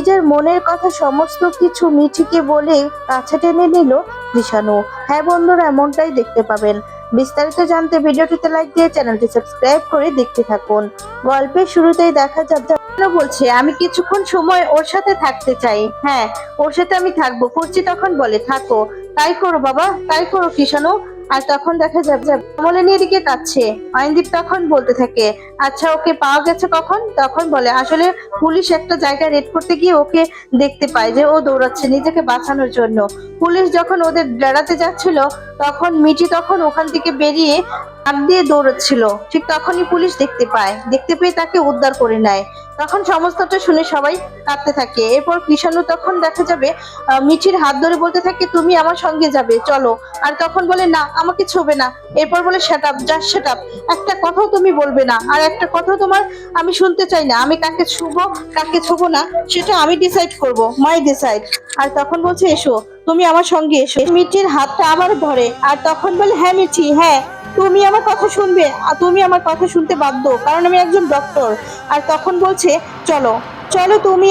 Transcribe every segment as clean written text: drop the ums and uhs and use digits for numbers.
নিজের মনের কথা সমস্ত কিছু মিঠিকে বলে কাছে টেনে নিল কৃষাণু। হ্যাঁ বন্ধুরা, এমনটাই দেখতে পাবেন। বিস্তারিত জানতে ভিডিওটিতে লাইক দিয়ে চ্যানেলটি সাবস্ক্রাইব করে দেখতে থাকুন। গল্পের শুরুতেই দেখা যাচ্ছে বলছে, আমি কিছুক্ষণ সময় ওর সাথে থাকতে চাই। হ্যাঁ, ওর সাথে আমি থাকবো। ফুর্চি তখন বলে, থাকো, তাই করো বাবা, তাই করো কৃষাণু। আর তখন দেখা যাবে কমলিনী এদিকে কাচ্ছে। অয়নদীপ তখন বলতে থাকে, আচ্ছা ওকে পাওয়া গেছে কখন? তখন বলে, আসলে পুলিশ একটা জায়গায় রেড করতে গিয়ে ওকে দেখতে পায় যে ও দৌড়াচ্ছে নিজেকে বাঁচানোর জন্য। পুলিশ যখন ওদের বেড়াতে যাচ্ছিল তখন মিঠি তখন ওখান থেকে বেরিয়ে হাত দিয়ে দৌড়চ্ছিল। ঠিক তখনই পুলিশ দেখতে পেয়ে তাকে উদ্ধার করে নেয়। তখন সমস্তটা শুনে সবাই কাঁদতে থাকে। এরপর কৃষাণু তখন দেখা যাবে মিঠির হাত ধরে বলতে থাকে, তুমি আমার সঙ্গে যাবে, চলো। আর তখন বলে, না আমাকে ছোবে না। এরপর বলে, shut up, just shut up, একটা কথাও তুমি বলবে না, আর একটা কথাও তোমার আমি শুনতে চাই না। আমি কাকে ছুবো কাকে ছুবো না সেটা আমি ডিসাইড করব, মাই ডিসাইড। আর তখন বলছে, এসো, তুমি আমার সঙ্গে এসো। মিঠির হাতটা আবার ধরে। আর তখন বলে, হ্যাঁ মিঠি, হ্যাঁ তুমি আমার কথা শুনবে, আর তুমি আমার কথা শুনতে বাধ্য, কারণ আমি একজন ডক্টর। আর তখন বলছে, চলো চলো, তুমি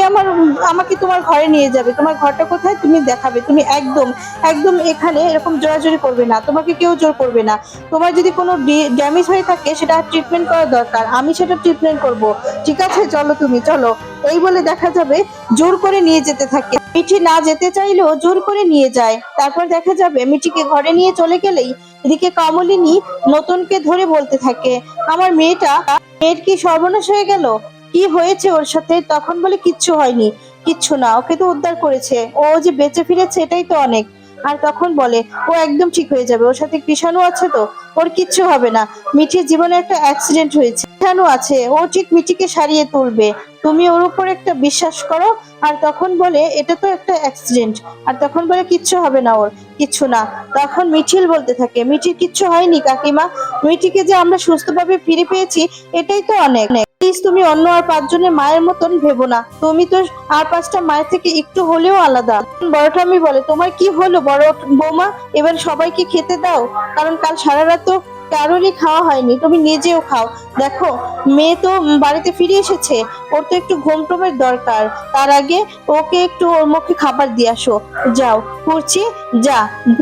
আমাকে তোমার ঘরে নিয়ে যাবে। তোমার ঘরটা কোথায় তুমি দেখাবে। তুমি একদম একদম এখানে এরকম জোরাজোরি করবে না, তোমাকে কেউ জোর করবে না। তোমার যদি কোনো ড্যামেজ হয়ে থাকে সেটা ট্রিটমেন্ট করা দরকার, আমি সেটা ট্রিটমেন্ট করব। ঠিক আছে, চলো তুমি, চলো। এই বলে দেখা যাবে জোর করে নিয়ে যেতে থাকে। মিঠি না যেতে চাইলেও জোর করে নিয়ে যায়। তারপর দেখা যাবে মিঠিকে ঘরে নিয়ে চলে গেলেই এদিকে কমলিনী নতুনকে ধরে বলতে থাকে, আমার মেয়ের কি সর্বনাশ হয়ে গেল, কি হয়েছে ওর সাথে? তখন বলে, কিচ্ছু হয়নি, কিচ্ছু না, ওকে তো উদ্ধার করেছে, ও যে বেঁচে ফিরেছে এটাই তো অনেক। আর তখন বলে, ও একদম ঠিক হয়ে যাবে, ওর সাথে কৃষাণু আছে তো, ওর কিচ্ছু হবে না। মিঠির জীবনে একটা অ্যাক্সিডেন্ট হয়েছে, কৃষাণু আছে, ও ঠিক মিঠিকে সারিয়ে তুলবে, তুমি ওর উপর একটা বিশ্বাস করো। আর তখন বলে, এটা তো একটা অ্যাক্সিডেন্ট। আর তখন বলে, কিচ্ছু হবে না, ওর কিচ্ছু না। তখন মিঠিল বলতে থাকে, মিঠির কিচ্ছু হয়নি কাকিমা, মিঠিকে যে আমরা সুস্থভাবে ফিরে পেয়েছি এটাই তো অনেক। প্লিজ তুমি অন্য আর 5 জনের মায়ের মতন ভেবো না, তুমি তো আর 5টা মায়ের থেকে একটু হলেও আলাদা। বড়টা আমি বলে, তোমার কি হলো বড় বৌমা, এবার সবাইকে খেতে দাও, কারণ কাল সারা রাত তো কারোরই খাওয়া হয়নি, তুমি নিজেও খাও। দেখো মেয়ে তো বাড়িতে ফিরে এসেছে, ওর তো একটু ঘুম টুমের দরকার, তার আগে ওকে একটু ওর মুখে খাবার দিয়ে আসো। যাও করছি, যা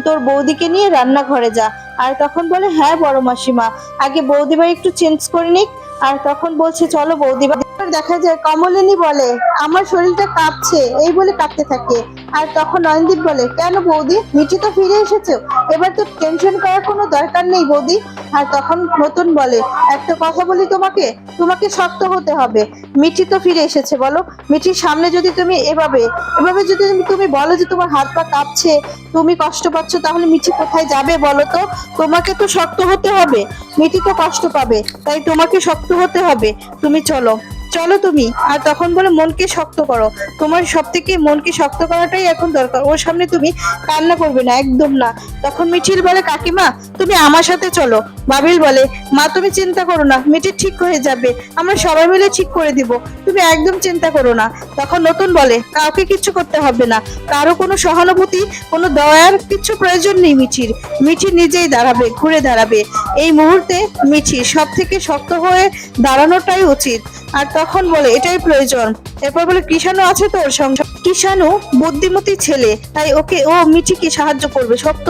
তোর বৌদিকে নিয়ে রান্নাঘরে যা। আর তখন বলে, হ্যাঁ বড় মাসিমা, আগে বৌদি ভাই একটু চেঞ্জ করে নিক। আর তখন বলছে, চলো বৌদি ভাই। দেখা যায় কমলিনী বলে, আমার শরীরটা কাঁপছে, এই বলে কাঁপতে থাকে। আর তখন নয়নদীপ বলে, কেন বৌদি, মিঠি তো ফিরে এসেছে, এবার তো টেনশন করার কোনো দরকার নেই বৌদি। আর তখন নতুন বলে, একটা কথা বলি তোমাকে, তোমাকে শক্ত হতে হবে। মিঠি তো ফিরে এসেছে, বলো, মিঠির সামনে যদি তুমি এভাবে এভাবে যদি তুমি বলো যে তোমার হাত পা কাঁপছে, তুমি কষ্ট পাচ্ছ, তাহলে মিঠি কোথায় যাবে বলো তো? তোমাকে তো শক্ত হতে হবে, মিঠি তো কষ্ট পাবে, তাই তোমাকে শক্ত হতে হবে। তুমি চলো, চলো তুমি। আর তখন বলে, মনকে শক্ত করো, তোমার সব থেকে মনকে শক্ত করাটাই এখন দরকার, ওর সামনে তুমি কান্না করবে না, একদম না। তখন মিঠিল বলে, কাকিমা তুমি আমার সাথে চলো। বাবিল বলে, মা তুমি চিন্তা করো না, মিঠি ঠিক হয়ে যাবে, আমরা সবাই মিলে ঠিক করে দিব, তুমি একদম চিন্তা করো না। তখন নতুন বলে, কাউকে কিচ্ছু করতে হবে না, কারো কোনো সহানুভূতি কোনো দয়ার কিচ্ছু প্রয়োজন নেই মিঠির, মিঠি নিজেই দাঁড়াবে, ঘুরে দাঁড়াবে। এই মুহূর্তে মিঠি সব থেকে শক্ত হয়ে দাঁড়ানোটাই উচিত। আর তখন বলে, এটাই প্রয়োজন। এরপর বলে, কৃষাণু আছে তো ওর সঙ্গে, কৃষাণু বুদ্ধিমতী ছেলে, তাই ও মিঠিকে সাহায্য করবে, শক্ত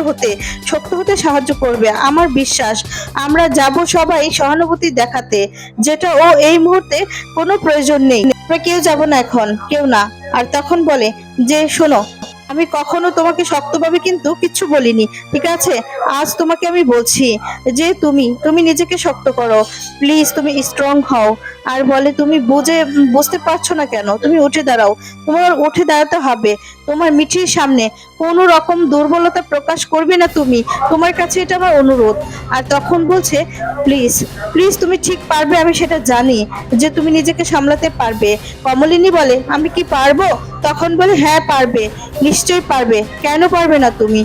হতে সাহায্য করবে, আমার বিশ্বাস। আমরা যাব সবাই সহানুভূতি দেখাতে, যেটা ও এই মুহূর্তে কোনো প্রয়োজন নেই, আমরা কেউ যাব না এখন, কেউ না। আর তখন বলে যে, শোনো, আমি কখনো তোমাকে শক্তভাবে কিন্তু কিচ্ছু বলিনি, ঠিক আছে? আজ তোমাকে আমি বলছি যে তুমি নিজেকে শক্ত করো, প্লিজ তুমি স্ট্রং হও। আর বলে, তুমি বুঝতে পারছো না কেন, তুমি উঠে দাঁড়াও, তোমার উঠে দাঁড়াতে হবে, তোমার মিঠির সামনে কোনো রকম দুর্বলতা প্রকাশ করবে না তুমি, তোমার কাছে এটা আমার অনুরোধ। আর তখন বলছে, প্লিজ প্লিজ তুমি ঠিক পারবে, আমি সেটা জানি যে তুমি নিজেকে সামলাতে পারবে। কমলিনী বলে, আমি কি পারবো? তখন বলে, হ্যাঁ পারবে, নিশ্চয়ই পারবে, কেন পারবে না, তুমি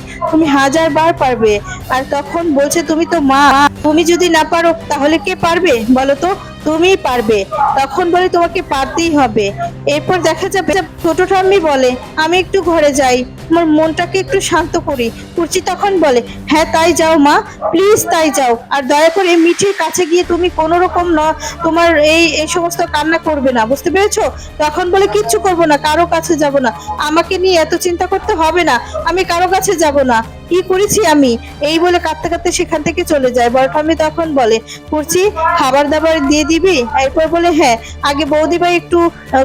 1000বার পারবে। আর তখন বলছে, তুমি তো মা, তুমি যদি না পারো তাহলে কে পারবে বলো তো? তুমিই পারবে। তখন বলে তোমাকে পারতেই হবে। এরপর দেখা যাবে ছোট ঠাম্মি বলে আমি একটু ঘরে যাই, আমার মনটাকে একটু শান্ত করি। কুর্চি তখন বলে হ্যাঁ তাই যাও মা, প্লিজ তাই যাও, আর দয়া করে মিঠির কাছে গিয়ে তুমি কোনো রকম তোমার এই সমস্ত কান্না করবে না, বুঝতে পেরেছো? তখন বলে কিচ্ছু করবো না, কারো কাছে যাব না, আমাকে নিয়ে এত চিন্তা করতে হবে না, আমি কারো কাছে যাব না, কি করেছি আমি, এই বলে কাঁদতে কাঁদতে সেখান থেকে চলে যায়। বড় ঠাম্মি তখন বলে কুর্চি খাবার দাবার দিয়ে দিবি? এরপর বলে হ্যাঁ, আগে বৌদি ভাই একটু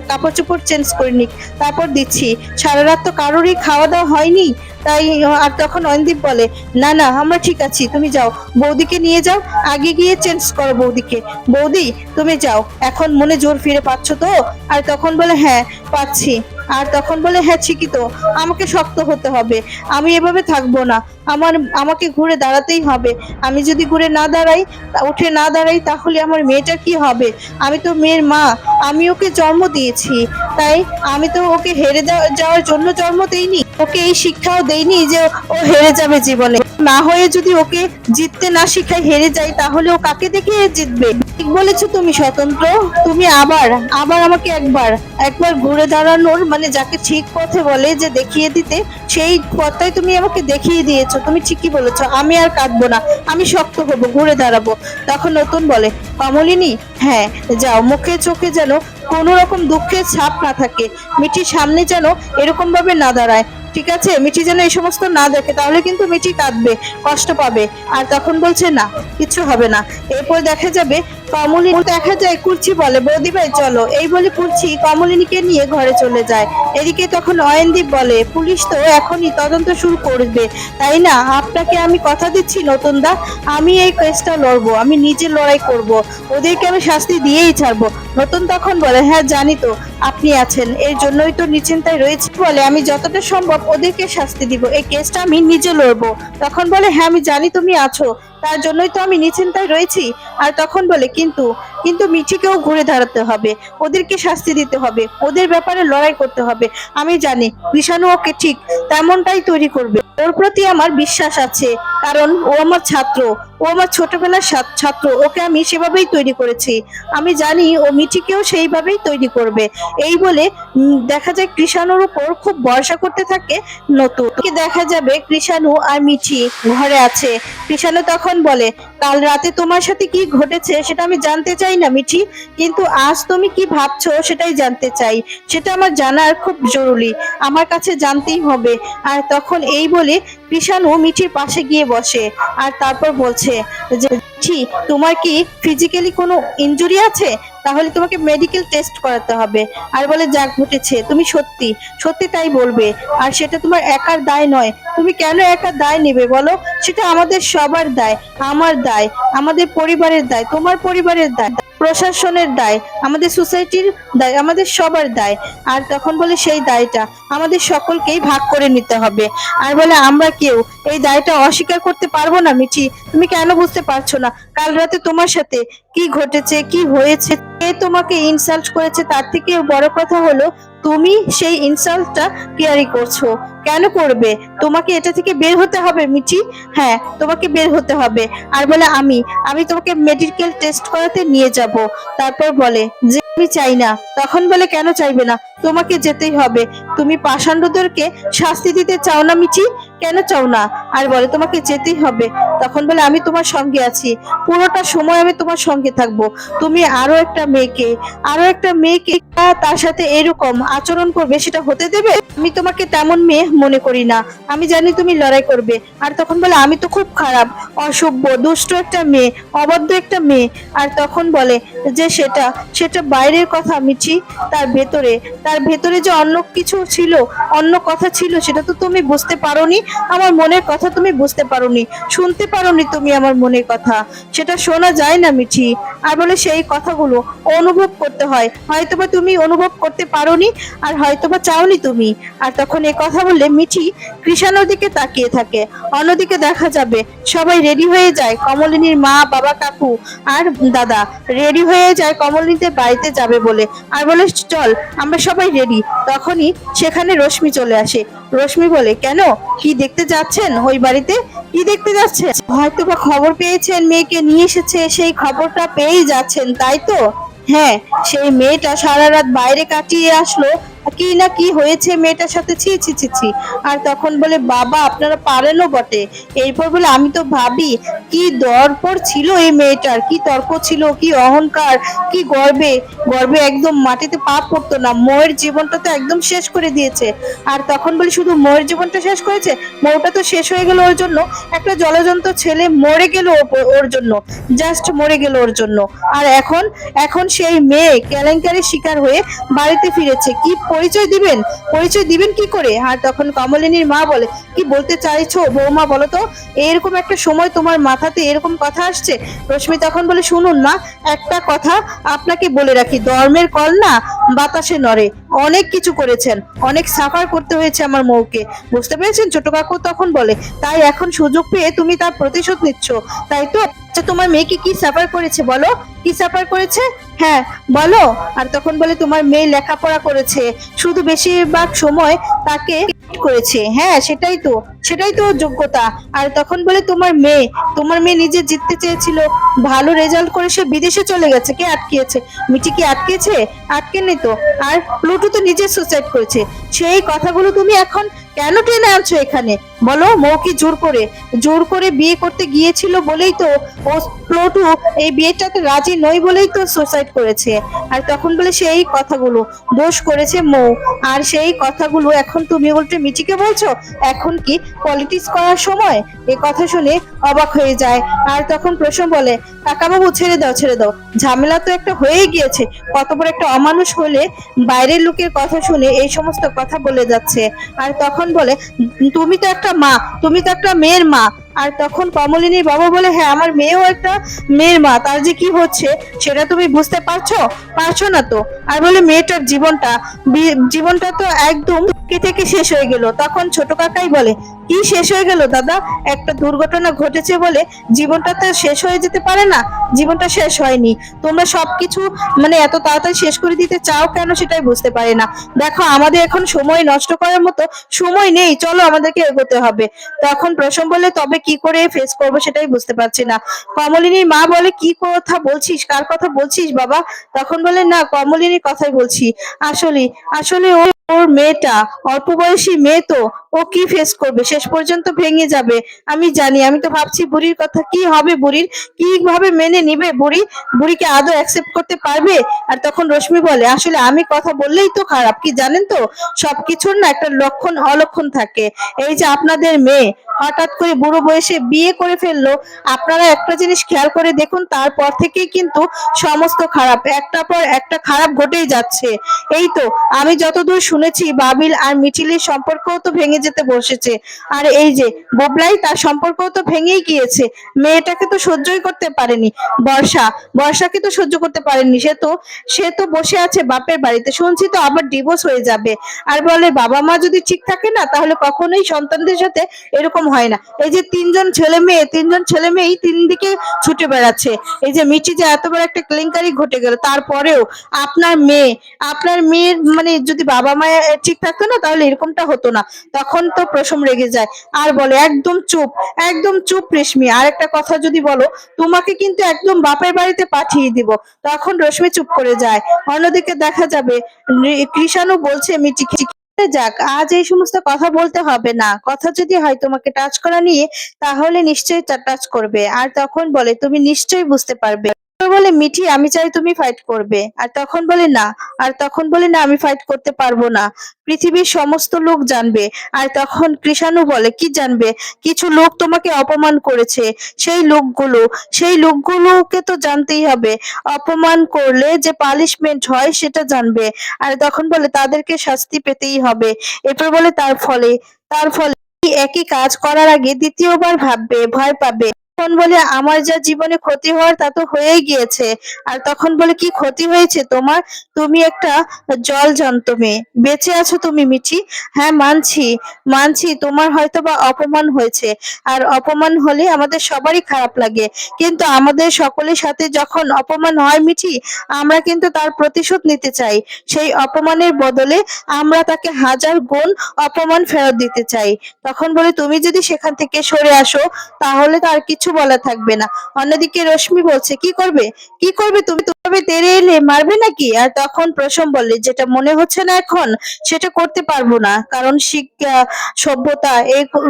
কাপড় চোপড় চেঞ্জ করে নিক, তারপর দিচ্ছি, সারা রাত তো কারোরই খাওয়া দাওয়া হয়নি তাই। আর তখন অয়নদীপ বলে না না আমরা ঠিক আছি, তুমি যাও, বৌদিকে নিয়ে যাও, আগে গিয়ে চেঞ্জ করো বৌদিকে। বৌদি তুমি যাও, এখন মনে জোর ফিরে পাচ্ছ তো? আর তখন বলে হ্যাঁ পাচ্ছি। আর তখন বলে হ্যাঁ ঠিকই তো, আমাকে শক্ত হতে হবে, আমি এভাবে থাকবো না, আমাকে ঘুরে দাঁড়াতেই হবে, আমি যদি ঘুরে না দাঁড়াই, উঠে না দাঁড়াই, তাহলে আমার মেয়েটা কি হবে? আমি তো মেয়ের মা, আমি ওকে জন্ম দিয়েছি, তাই আমি তো ওকে হেরে যাওয়ার জন্য জন্ম দেইনি, ওকে এই শিক্ষাও দেইনি যে ও হেরে যাবে জীবনে। না হয়ে যদি ওকে জিততে না শিখাই হেরে যাই, তাহলে ও কাকে দেখে জিতবে? ঠিক বলেছো তুমি স্বতন্ত্র, তুমি আবার আবার আমাকে একবার একবার ঘুরে দাঁড়ানোর মানে যাকে ঠিক পথে বলে যে দেখিয়ে দিতে, সেই পথটাই তুমি আমাকে দেখিয়ে দিয়েছো, তুমি ঠিকই বলেছো, আমি আর কাঁদবো না, আমি শক্ত হবো, ঘুরে দাঁড়াবো। তখন নতুন বলে কমলিনী হ্যাঁ যাও, মুখে চোখে যেন কোনো রকম দুঃখের ছাপ না থাকে, মিঠির সামনে যেন এরকম ভাবে না দাঁড়ায়, ঠিক আছে? মিঠি যেন এই সমস্ত না দেখে, তাহলে কিন্তু মিঠি কাঁদবে, কষ্ট পাবে। আর তখন বলছে না কিছু হবে না। এরপর দেখা যাবে কমলিনী, দেখা যায় কুর্চি বলে বৌদি ভাই চলো, এই বলে কুর্চি কমলিনীকে নিয়ে ঘরে চলে যায়। এদিকে তখন অয়নদীপ বলে পুলিশ তো এখনই তদন্ত শুরু করবে, তাই না? আপনাকে আমি কথা দিচ্ছি নতুন দা, আমি এই কেসটা লড়বো, আমি নিজে লড়াই করব, ওদেরকে আমি শাস্তি দিয়েই ছাড়বো। নতুন তখন বলে হ্যাঁ জানি তো আপনি আছেন, এর জন্যই তো নিশ্চিন্তায় রয়েছে, বলে আমি যতটা সম্ভব ওদেরকে শাস্তি দিব, এই কেসটা আমি নিজে লড়বো। তখন বলে হ্যাঁ আমি জানি তুমি আছো, তার জন্যই তো আমি নিশ্চিন্তায় রয়েছি। আর তখন বলে কিন্তু কিন্তু মিঠিকেও ঘুরে দাঁড়াতে হবে, ওদেরকে শাস্তি দিতে হবে, ওদের ব্যাপারে লড়াই করতে হবে, আমি জানি কৃষাণু ওকে ঠিক তেমনটাই তৈরি করবে, ওর প্রতি আমার বিশ্বাস আছে, কারণ ও আমার ছাত্র, ও আমার ছোটবেলার ছাত্র, ওকে আমি সেভাবেই তৈরি করেছি, আমি জানি ও মিঠিকেও সেইভাবেই তৈরি করবে। এই বলে দেখা যায় কৃষাণুর উপর খুব ভরসা করতে থাকে নতুন। দেখা যাবে কৃষাণু আর মিঠি ঘরে আছে। কৃষাণু তখন বলে কাল রাতে তোমার সাথে কি ঘটেছে সেটা আমি জানতে চাই না মিঠি, কিন্তু আজ তুমি কি ভাবছো সেটাই জানতে চাই, সেটা আমার জানার খুব জরুরি, আমার কাছে জানতেই হবে। আর তখন এই বলে কৃষাণু মিঠির পাশে গিয়ে বসে, আর তারপর বলছে যে মিঠি তোমার কি ফিজিক্যালি কোনো ইনজুরি আছে? তাহলে তোমাকে মেডিকেল টেস্ট করাতে হবে। আর বলে যা ঘটেছে তুমি সত্যি সত্যি তাই বলবে, আর সেটা তোমার একার দায় নয়, তুমি কেন একা দায় নেবে বলো? সেটা আমাদের সবার দায়, আমার দায়, আমাদের পরিবারের দায়, তোমার পরিবারের দায়, প্রশাসনের দায়, আমাদের সোসাইটির দায়, আমাদের সবার দায়। আর তখন বলে সেই দায়টা আমাদের সকলকেই ভাগ করে নিতে হবে। আর বলে আমরা কেউ এই দায়টা অস্বীকার করতে পারবো না মিঠি, তুমি কেন বুঝতে পারছো না কাল রাতে তোমার সাথে কি ঘটেছে, কি হয়েছে, কে তোমাকে ইনসাল্ট করেছে, তার থেকে বড় কথা হলো তুমি সেই ইনসাল্টটা ক্যারি করছো, কেন করবে? তোমাকে এটা থেকে বের হতে হবে মিঠি, হ্যাঁ তোমাকে বের হতে হবে। আর বলে আমি আমি তোমাকে মেডিকেল টেস্ট করাতে নিয়ে যাব। তারপর বলে যে আমি চাই না। তখন বলে কেন চাইবে না, তোমাকে যেতেই হবে, তুমি পাষাণ্ডদেরকে শাস্তি দিতে চাও না মিঠি, কেন চাও না? আর বলে তোমাকে যেতেই হবে। তখন বলে আমি তোমার সঙ্গে আছি, পুরোটা সময় আমি তোমার সঙ্গে থাকবো, তুমি আরো একটা মেয়েকে তার সাথে এরকম আচরণ করবে সেটা হতে দেবে? আমি তোমাকে তেমন মেয়ে মনে করি না, আমি জানি তুমি লড়াই করবে। আর তখন বলে আমি তো খুব খারাপ, অসভ্য, দুষ্ট একটা মেয়ে, অবাধ্য একটা মেয়ে। আর তখন বলে যে সেটা সেটা বাইরের কথা মিঠি, তার ভেতরে যে অন্য কিছু ছিল, অন্য কথা ছিল, সেটা তো তুমি বুঝতে পারোনি, আমার মনের কথা তুমি বুঝতে পারোনি, শুনতে পারোনি তুমি আমার মনের কথা, সেটা শোনা যায় না মিঠি। আর বলে সেই কথাগুলো অনুভব করতে হয়, হয়তোবা তুমি অনুভব করতে পারোনি, আর হয়তোবা চাওনি তুমি। আর তখন এই কথা বললে মিঠি কৃষাণুর দিকে তাকিয়ে থাকে। অন্যদিকে দেখা যাবে সবাই রেডি হয়ে যায়, কমলিনীর মা, বাবা, কাকু আর দাদা রেডি হয়ে যায় কমলিনীদের বাড়িতে যাবে বলে। আর বলে চল আমরা সবাই রেডি। তখনই সেখানে রশ্মি চলে আসে। রশ্মি বলে কেন, কি দেখতে যাচ্ছেন ওই বাড়িতে? কি দেখতে যাচ্ছেন? হয়তো বা খবর পেয়েছেন মেয়েকে নিয়ে এসেছে, সেই খবরটা পেয়েই যাচ্ছেন, তাই তো? হ্যাঁ, সেই মেয়েটা সারা রাত বাইরে কাটিয়ে আসলো, কি না কি হয়েছে মেয়েটার সাথে, ছি ছি ছি ছি। আর তখন বলে বাবা আপনারা পারেনও বটে। এরপর বলে আমি তো ভাবি কি দরপর ছিল এই মেয়েটার, কি তর্ক ছিল, কি অহংকার, কি গর্বে, গর্বে একদম মাটিতে পা পড়তো না। মোয়ের জীবনটা তো একদম শেষ করে দিয়েছে। আর তখন বলি শুধু মোয়ের জীবনটা শেষ করেছে, মৌটা তো শেষ হয়ে গেল ওর জন্য। একটা জলজন্ত ছেলে মরে গেল ওর জন্য, জাস্ট মরে গেল ওর জন্য। আর এখন এখন সেই মেয়ে কেলেঙ্কারির শিকার হয়ে বাড়িতে ফিরেছে। কি পরিচয় দিবেন? পরিচয় দিবেন কি করে? আর তখন কমলিনীর মা বলে কি বলতে চাইছো বৌমা বলো তো? এরকম একটা সময় তোমার মাথাতে এরকম কথা আসছে? রশ্মি তখন বলে শুনুন মা, একটা কথা আপনাকে বলে রাখি, ধর্মের কল না বাতাসে নড়ে। অনেক কিছু করেছেন, অনেক সাফার করতে হয়েছে আমার মৌকে, বুঝতে পেরেছেন? ছোট কাকু তখন বলে তাই এখন সুযোগ পেয়ে তুমি তার প্রতিশোধ নিচ্ছ, তাই তো? আচ্ছা তোমার মেয়েকে কি সাফার করেছে বলো, কি সাফার করেছে? হ্যাঁ বলো। আর তখন বলে তোমার মেয়ে লেখাপড়া করেছে, শুধু বেশিরভাগ সময় তাকে করেছে। হ্যাঁ সেটাই তো ওর যোগ্যতা। আর তখন বলে তোমার মেয়ে নিজে জিততে চেয়েছিল, ভালো রেজাল্ট করে সে বিদেশে চলে গেছে, কে আটকিয়েছে? মিটি কি আটকেছে? আটকেনি তো। আর প্লুটো তো নিজে সুসাইড করেছে। সেই কথাগুলো তুমি এখন কেন টেনে আনছো এখানে বলো? মৌ কি জোর করে বিয়ে করতে গিয়েছিল বলেই তো ও, প্লুটো এই বিয়েটাতে রাজি নয় বলেই তো সুসাইড করেছে। আর তখন বলে সেই কথাগুলো দোষ করেছে মৌ, আর সেই কথাগুলো এখন তুমি উল্টে মিটিকে বলছো? এখন কি পলিটিক্স করার সময়? এই কথা শুনে অবাক হয়ে যায়। আর তখন প্রশ্ন বলে কাকাবাবু ছেড়ে দাও, ঝামেলা তো একটা হয়েই গিয়েছে। কত বড় একটা অমানুষ হলে বাইরের লোকের কথা শুনে এই সমস্ত কথা বলে যাচ্ছে। আর তখন বলে তুমি তো একটা মা, তুমি তো একটা মেয়ের মা। আর তখন কমলিনীর বাবা বলে হ্যাঁ আমার মেয়েও একটা মেয়ের মা, তার যে কি হচ্ছে সেটা তুমি বুঝতে পারছো না তো? আর বলে মেয়েটার জীবনটা তো একদম কে থেকে শেষ হয়ে গেল। তখন ছোট কাকাই বলে কি শেষ হয়ে গেল দাদা? একটা দুর্ঘটনা ঘটেছে বলে জীবনটা তো শেষ হয়ে যেতে পারে না? জীবনটা শেষ হয়নি। তোমরা সবকিছু মানে এত তাড়াতাড়ি শেষ করে দিতে চাও কেন সেটাই বুঝতে পারি না। দেখো আমাদের এখন সময় নষ্ট করার মতো সময় নেই, চলো আমাদেরকে এগোতে হবে। তখন প্রসম বলে তবে কি করে ফেস করবো সেটাই বুঝতে পারছি না। কমলিনীর মা বলে কি কথা বলছিস, কার কথা বলছিস বাবা? তখন বলে না কমলিনীর কথাই বলছি। আসলে আসলে ওর মেয়েটা অল্প বয়সী মেয়ে তো, ও কি ফেস করবে? শেষ পর্যন্ত ভেঙে যাবে। আমি জানি, আমি তো ভাবছি বুড়ির কথা কি হবে, বুড়ির কিভাবে মেনে নিবে, বুড়িকে আদৌ অ্যাকসেপ্ট করতে পারবে? আর তখন রশ্মি বলে আসলে আমি কথা বললেই তো খারাপ, কি জানেন তো? সবকিছুর না একটা লক্ষণ অলক্ষণ থাকে। এই যে আপনাদের মেয়ে হঠাৎ করে বুড়ো বয়সে বিয়ে করে ফেললো, আপনারা একটা জিনিস খেয়াল করে দেখুন, তারপর থেকেই কিন্তু সমস্ত খারাপ একটা পর একটা খারাপ ঘটেই যাচ্ছে। এই তো আমি যতদূর শুনেছি বাবিল আর মিঠিলির সম্পর্কও তো ভেঙে যেতে বসেছে। আর এই যে ববলাই, তার সম্পর্কও তো ভেঙেই গিয়েছে। মেয়েটাকে তো সহ্যই করতে পারেনি বর্ষাকে তো সহ্য করতে পারেনি। সে তো বসে আছে বাপের বাড়িতে, শুনছি তো আবার ডিভোর্স হয়ে যাবে। আর বলে বাবা মা যদি ঠিক থাকে না তাহলে কখনোই সন্তানদের সাথে এরকম হয় না। এই যে তিনজন ছেলে মেয়ে তিন দিকে ছুটে বেড়াচ্ছে। এই যে মিঠি যে এত বড় একটা কেলেঙ্কারি ঘটে গেল, তারপরেও আপনার মেয়ের মানে যদি বাবা মা ঠিক থাকতো না তাহলে এরকমটা হতো না। তখন তো প্রসম রেগে যায় আর বলে একদম চুপ রেশমি, আর একটা কথা যদি বলো তোমাকে কিন্তু একদম বাপের বাড়িতে পাঠিয়ে দিব। তখন রশ্মি চুপ করে যায়। অন্যদিকে দেখা যাবে কৃষাণু বলছে মিঠিকে যাক, আজ এই সমস্ত কথা বলতে হবে না, কথা যদি হয় তোমাকে টাচ করা নিয়ে তাহলে নিশ্চয়ই টাচ করবে। আর তখন বলে তুমি নিশ্চয়ই বুঝতে পারবে। বলে মিঠি আমি চাই তুমি ফাইট করবে। আর তখন বলে না আমি ফাইট করতে পারবো না, পৃথিবীর সমস্ত লোক জানবে। আর তখন কৃষাণু বলে কি জানবে? কিছু লোক তোমাকে অপমান করেছে, সেই লোকগুলোকে তো জানতেই হবে। অপমান করলে যে পানিশমেন্ট হয় সেটা জানবে। আর তখন বলে তাদেরকে শাস্তি পেতেই হবে। এরপর বলে তার ফলে একই কাজ করার আগে দ্বিতীয়বার ভাববে, ভয় পাবে। তখন বলে আমার যা জীবনে ক্ষতি হওয়ার তা তো হয়েই গিয়েছে। আর তখন বলে কি ক্ষতি হয়েছে তোমার? তুমি একটা জলজ্যান্ত মেয়ে, বেঁচে আছো তুমি মিঠি। হ্যাঁ মানছি, মানছি তোমার হয়তোবা অপমান হয়েছে, আর অপমান হলে আমাদের সবারই খারাপ লাগে, কিন্তু আমাদের সকলের সাথে যখন অপমান হয় মিঠি, আমরা কিন্তু তার প্রতিশোধ নিতে চাই। সেই অপমানের বদলে আমরা তাকে হাজার গুণ অপমান ফেরত দিতে চাই। তখন বলে তুমি যদি সেখান থেকে সরে আসো তাহলে তো আর কিছু বলা থাকবে না। অন্যদিকে রশ্মি বলছে কি করবে, কি করবে তুমি? তবে তেড়ে এলে মারবে নাকি? আর তখন প্রসম বলে যেটা মনে হচ্ছে না এখন সেটা করতে পারবো না, কারণ শিক্ষা, সভ্যতা,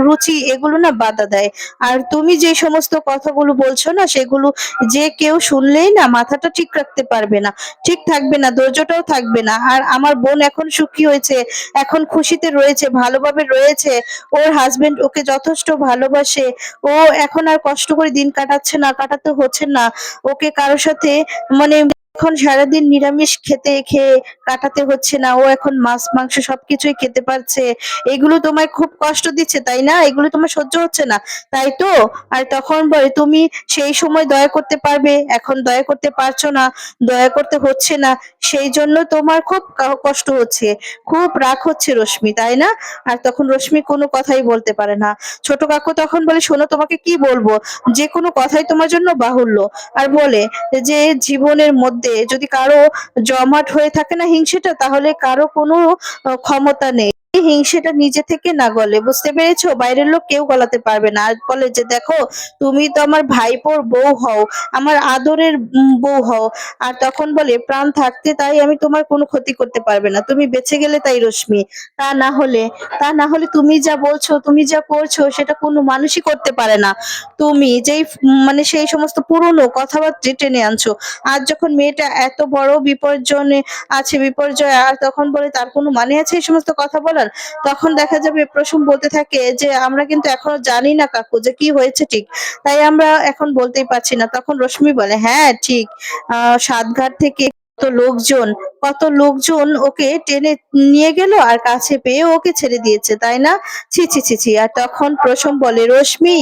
রুচি এগুলো না বাধা দেয়। আর তুমি যে সমস্ত কথাগুলো বলছো না সেগুলো যে কেউ শুনলেই না মাথাটা ঠিক রাখতে পারবে না, ঠিক থাকবে না, ধৈর্যটাও থাকবে না। আর আমার বোন এখন সুখী হয়েছে, এখন খুশিতে রয়েছে, ভালোভাবে রয়েছে, ওর হাজবেন্ড ওকে যথেষ্ট ভালোবাসে, ও এখন আর কষ্ট করে দিন কাটাচ্ছে না, কাটাতে হচ্ছে না ওকে কারোর সাথে, মানে এখন সারাদিন নিরামিষ খেয়ে কাটাতে হচ্ছে না, ও এখন মাছ মাংস সবকিছুই খেতে পারছে। এগুলো তোমায় খুব কষ্ট দিচ্ছে তাই না? এগুলো তোমার সহ্য হচ্ছে না তাই তো? আর তখন বলে তুমি সেই সময় দয়া করতে পারবে, এখন দয়া করতে পারছো না, দয়া করতে হচ্ছে না, সেই জন্য তোমার খুব কষ্ট হচ্ছে, খুব রাগ হচ্ছে রশ্মি তাই না? আর তখন রশ্মি কোনো কথাই বলতে পারে না। ছোট কাকু তখন বলে শোনো তোমাকে কি বলবো, যে কোনো কথাই তোমার জন্য বাহুল্য। আর বলে যে জীবনের মধ্যে যদি কারো জমাট হয়ে থাকে না হিংসেটা, তাহলে কারো কোনো ক্ষমতা নেই এই হিংসেটা নিজে থেকে না গলে, বুঝতে পেরেছো? বাইরের লোক কেউ গলাতে পারবে না। আর বলে যে দেখো তুমি তো আমার ভাইপোর বউ হও, আমার আদরের বউ হও। আর তখন বলে প্রাণ থাকতে তাই আমি তোমার কোনো ক্ষতি করতে পারবে না, তুমি বেঁচে গেলে তাই রশ্মি, তা না হলে, তা না হলে তুমি যা বলছো, তুমি যা করছো সেটা কোনো মানুষই করতে পারে না। তুমি যেই মানে সেই সমস্ত পুরনো কথাবার্তা টেনে আনছো, আজ যখন মেয়েটা এত বড় বিপর্যয়ে আছে, বিপর্যয়, আর তখন বলে তার কোনো মানে আছে এই সমস্ত কথা বলার? তখন দেখা যাবে প্রসূন বলতে থাকে যে আমরা কিন্তু এখনো জানি না কাকু যে কি হয়েছে ঠিক, তাই আমরা এখন বলতেই পারছি না। তখন রশ্মি বলে হ্যাঁ ঠিক, সাতঘাট থেকে কত লোকজন ওকে টেনে নিয়ে গেল আর কাছে পেয়ে ওকে ছেড়ে দিয়েছে তাই না? ছি ছি ছি ছি। আর তখন প্রসম বলে রশ্মি,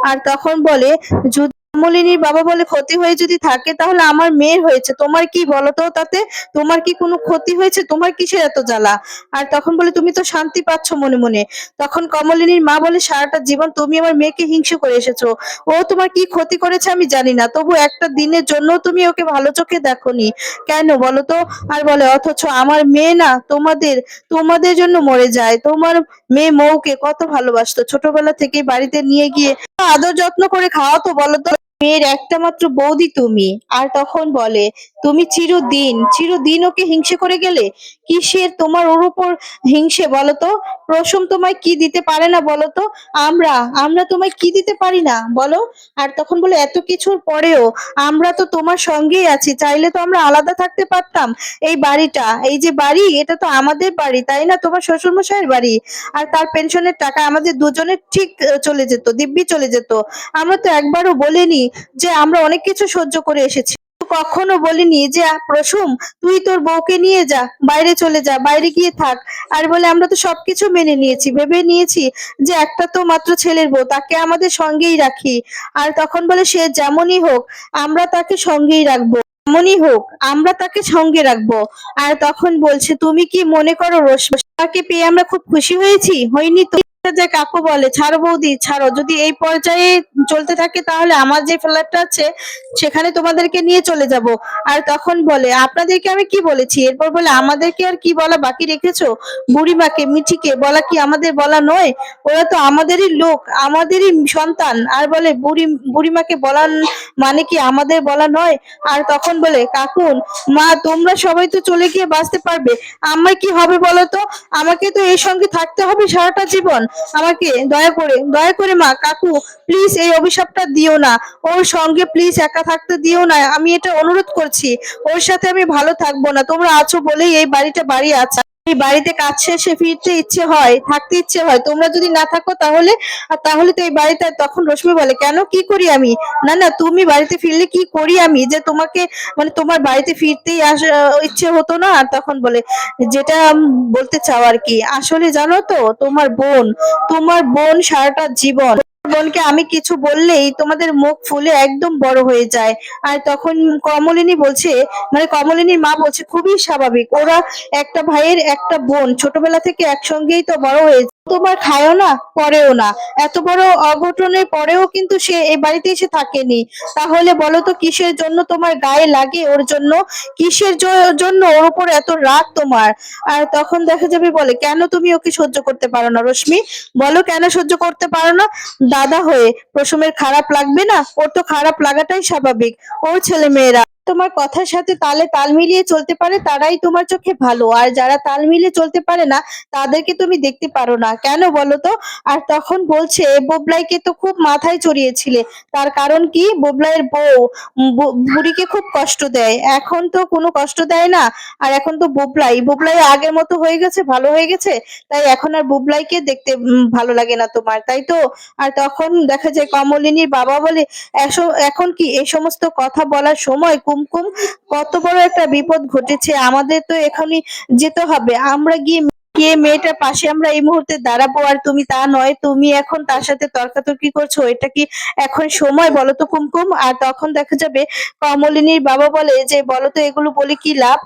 আর তখন বলে যদি কমলিনীর বাবা বলে ক্ষতি হয়ে যদি থাকে তাহলে আমার মেয়ের হয়েছে, তোমার কি বলো তো তাতে? তোমার কি কোনো ক্ষতি হয়েছে? তোমার কিসের এত জ্বালা? আর তখন বলে তুমি তো শান্তি পাচ্ছ মনে মনে। তখন কমলিনীর মা বলে সারাটা জীবন তুমি আমার মেয়েকে হিংসে করে এসেছো, ও তোমার কি ক্ষতি করেছে আমি জানি না, তবু একটা দিনের জন্য তুমি ওকে ভালো চোখে দেখোনি, কেন বলো তো? আর বলে অথচ আমার মেয়ে না তোমাদের তোমাদের জন্য মরে যায়, তোমার মেয়ে মৌকে কত ভালোবাসতো, ছোটবেলা থেকে বাড়িতে নিয়ে গিয়ে আদর যত্ন করে খাওয়াতো বলো তো, মেয়ের একটা মাত্র বৌদি তুমি। আর তখন বলে তুমি চিরদিন চিরদিন ওকে হিংসে করে গেলে, কিসের তোমার ওর উপর হিংসে বলো তো? প্রসম তোমায় কি দিতে পারে না বলো তো? আমরা আমরা তোমায় কি দিতে পারি না বলো? আর তখন বলে এত কিছুর পরেও আমরা তো তোমার সঙ্গেই আছি, চাইলে তো আমরা আলাদা থাকতে পারতাম। এই বাড়িটা, এই যে বাড়ি, এটা তো আমাদের বাড়ি তাই না, তোমার শ্বশুর মশাইয়ের বাড়ি, আর তার পেনশনের টাকা আমাদের দুজনের ঠিক চলে যেত, দিব্যি চলে যেত। আমরা তো একবারও বলিনি যে আমরা অনেক কিছু সহ্য করে এসেছি, কখনো বলিনি যে প্রসূম তুই তোর বউকে নিয়ে যা, বাইরে চলে যা, বাইরে গিয়ে থাক। আর বলে আমরা তো সবকিছু মেনে নিয়েছি, ভেবে নিয়েছি যে একটা তো মাত্র ছেলের বউ, তাকে আমাদের সঙ্গেই রাখি। আর তখন বলে সে যেমনই হোক আমরা তাকে সঙ্গেই রাখবো, যেমনই হোক আমরা তাকে সঙ্গে রাখবো। আর তখন বলছে তুমি কি মনে করো রোশনি, তাকে পেয়ে আমরা খুব খুশি হয়েছি, হয়নি তো? যে কাকু বলে ছাড়ো বৌদি ছাড়ো, যদি এই পর্যায়ে চলতে থাকে তাহলে আমার যে ফ্ল্যাটটা আছে সেখানে তোমাদেরকে নিয়ে চলে যাব। আর তখন বলে আপনাদেরকে আমি কি বলেছি? এরপর বলে আমাদেরকে আর কি বলা বাকি রেখেছো? বুড়িমাকে মিঠিকে বলা কি আমাদের বলা নয়? ওরা তো আমাদেরই লোক, আমাদেরই সন্তান। আর বলে বুড়িমাকে বলা মানে কি আমাদের বলা নয়? আর তখন বলে কাকুন মা তোমরা সবাই তো চলে গিয়ে বাঁচতে পারবে, আমার কি হবে বলো তো? আমাকে তো এর সঙ্গে থাকতে হবে সারাটা জীবন, আমাকে দয়া করে মা কাকু প্লিজ এই অভিশাপটা দিও না, ওর সঙ্গে প্লিজ একা থাকতে দিও না, আমি এটা অনুরোধ করছি, ওর সাথে আমি ভালো থাকবো না, তোমরা আছো বলেই এই বাড়িটা বাড়ি আছে, এই বাড়িতে কাজ শেষে ফিরতে ইচ্ছে হয়, থাকতে ইচ্ছে হয়, তোমরা যদি না থাকো তাহলে? আর তাহলে তো এই বাড়িতে। তখন রশ্মি বলে কেন কি করি আমি? না না তুমি বাড়িতে ফিরলে কি করি আমি যে তোমাকে, মানে তোমার বাড়িতে ফিরতেই ইচ্ছে হতো না? আর তখন বলে যেটা বলতে চাও আর কি, আসলে জানো তো তোমার বোন সারাটা জীবন বোনকে আমি কিছু বললেই তোমাদের মুখ ফুলে একদম বড় হয়ে যায়। আর তখন কমলিনী বলছে, মানে কমলিনীর মা বলছে খুবই স্বাভাবিক, ওরা একটা ভাইয়ের একটা বোন ছোটবেলা থেকে একসঙ্গেই তো বড় হয়েছে, তোমার খায়ও না পরেও না, এত বড় অঘটনের পরেও কিন্তু সে এই বাড়িতে এসে থাকেনি। তাহলে বলো তো কিসের জন্য তোমার গায়ে লাগে ওর জন্য, কিসের জন্য ওর উপর এত রাগ তোমার? আর তখন দেখা যাবে বলে, কেন তুমি ওকে সহ্য করতে পারো না রশ্মি? বলো কেন সহ্য করতে পারো না? দাদা হয়ে প্রশমের খারাপ লাগবে না? ওর তো খারাপ লাগাটাই স্বাভাবিক। ওর ছেলে মেয়েরা তোমার কথার সাথে তালে তাল মিলিয়ে চলতে পারে, তারাই তোমার চোখে ভালো, আর যারা তাল মিলিয়ে চলতে পারে না তাদেরকে তুমি দেখতে পারো না কেন বলো তো? আর তখন বলছে, বুবলাইকে তো খুব মাথায় চড়িয়েছিলে, তার কারণ কি? বুবলাইয়ের বউ বুড়িকে খুব কষ্ট দেয়, এখন তো কোনো কষ্ট দেয় না। আর এখন তো বুবলাই আগের মতো হয়ে গেছে, ভালো হয়ে গেছে, তাই এখন আর বুবলাইকে দেখতে ভালো লাগে না তোমার, তাই তো? আর তখন দেখা যায় কমলিনীর বাবা বলে, এখন কি এই সমস্ত কথা বলার সময় কুমকুম? কত বড় একটা বিপদ ঘটেছে, আমাদের তো এখনই যেতে হবে, আমরা গিয়ে গিয়ে মেয়েটার পাশে আমরা এই মুহূর্তে দাঁড়াবো, আর তুমি তা নয়, তুমি এখন তার সাথে তর্কাতর্কি করছো, এটা কি এখন সময় বলো তো কুমকুম? আর তখন দেখা যাবে কমলিনীর বাবা বলে যে, বলো তো এগুলো বলে কি লাভ?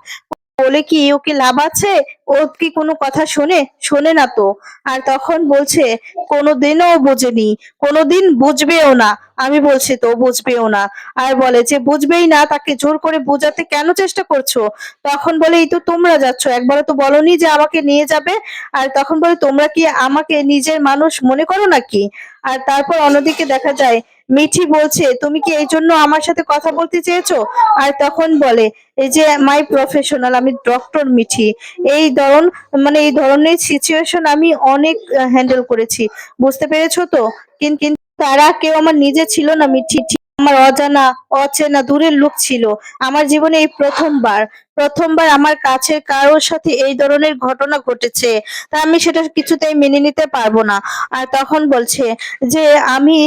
বলে কি ওকে লাভ আছে? ও কি কোনো কথা শোনে? শোনে না তো। আর তখন বলছে, কোনোদিনও ও বোঝেনি, কোনোদিন বুঝবেও না, আমি বলছি তো ও বুঝবেও না। আর বলে যে বুঝবেই না, তাকে জোর করে বোঝাতে কেন চেষ্টা করছো? তখন বলে, এই তো তোমরা যাচ্ছ, একবারও তো বলনি যে আমাকে নিয়ে যাবে। আর তখন বলে, তোমরা কি আমাকে নিজের মানুষ মনে করো নাকি? আর তারপর অন্যদিকে দেখা যায় মিঠি বলছে, তুমি কি এই জন্য আমার সাথে কথা বলতে চেয়েছো? আর তখন বলে, এই যে মাই প্রফেশনাল, আমি ডক্টর মিঠি, এই ধরন মানে এই ধরনের সিচুয়েশন আমি অনেক হ্যান্ডেল করেছি, বুঝতে পেরেছো তো? কিন্তু তারা কেউ আমার নিজে ছিল না মিঠি, আমার অজানা অচেনা দূরের লোক ছিল। আমার জীবনে এই প্রথমবার, প্রথমবার আমার কাছের কারোর সাথে এই ধরনের ঘটনা ঘটেছে, তা আমি সেটা কিছুতেই মেনে নিতে পারবো না। আর তখন বলছে যে, আমি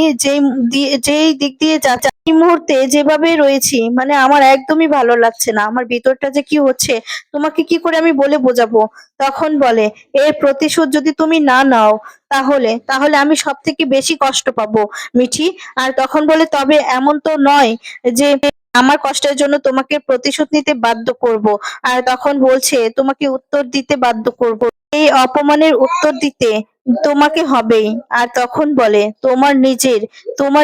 যেই দিক দিয়ে যাচ্ছি এই মুহূর্তে যেভাবে রয়েছি, মানে আমার একদমই ভালো লাগছে না, আমার ভিতরটা যে কি হচ্ছে তোমাকে কি করে আমি বলে বোঝাবো? তখন বলে, এর প্রতিশোধ যদি তুমি না নাও, তাহলে তাহলে আমি সব থেকে বেশি কষ্ট পাবো মিঠি। আর তখন বলে, তবে এমন তো নয় যে আমার কষ্টের জন্য তোমাকে প্রতিশোধ নিতে বাধ্য করব। আর তখন বলছে, তোমাকে উত্তর দিতে বাধ্য করব, এই অপমানের উত্তর দিতে তোমাকে হবেই। আর তখন বলে, তোমার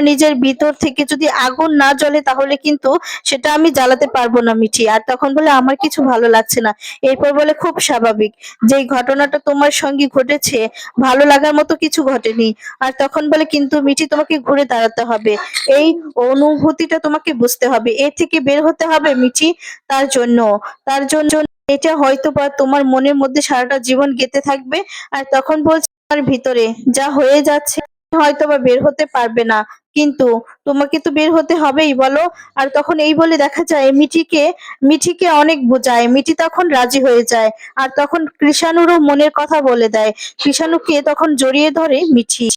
নিজের ভিতর থেকে যদি আগুন না জ্বলে তাহলে কিন্তু সেটা আমি জ্বালাতে পারবো না মিঠি। আর তখন বলে, আমার কিছু ভালো লাগছে না। এরপর বলে, খুব স্বাভাবিক, যেই ঘটনাটা তোমার সঙ্গে ঘটেছে ভালো লাগার মতো কিছু ঘটেনি। আর তখন বলে, কিন্তু মিঠি তোমাকে ঘুরে দাঁড়াতে হবে, এই অনুভূতিটা তোমাকে বুঝতে হবে, এর থেকে বের হতে হবে মিঠি। তার জন্য এটা হয়তো বা তোমার মনের মধ্যে সারাটা জীবন গেঁথে থাকবে। আর তখন বলছে, তোমার ভিতরে যা হয়ে যাচ্ছে হয়তো বা বের হতে পারবে না, কিন্তু তোমাকে তো বের হতে হবেই বলো। আর তখন এই বলে দেখা যায় মিঠিকে অনেক বোঝায়, মিঠি তখন রাজি হয়ে যায়। আর তখন কৃষাণুরও মনের কথা বলে দেয়, কৃষাণুকে তখন জড়িয়ে ধরে মিঠি।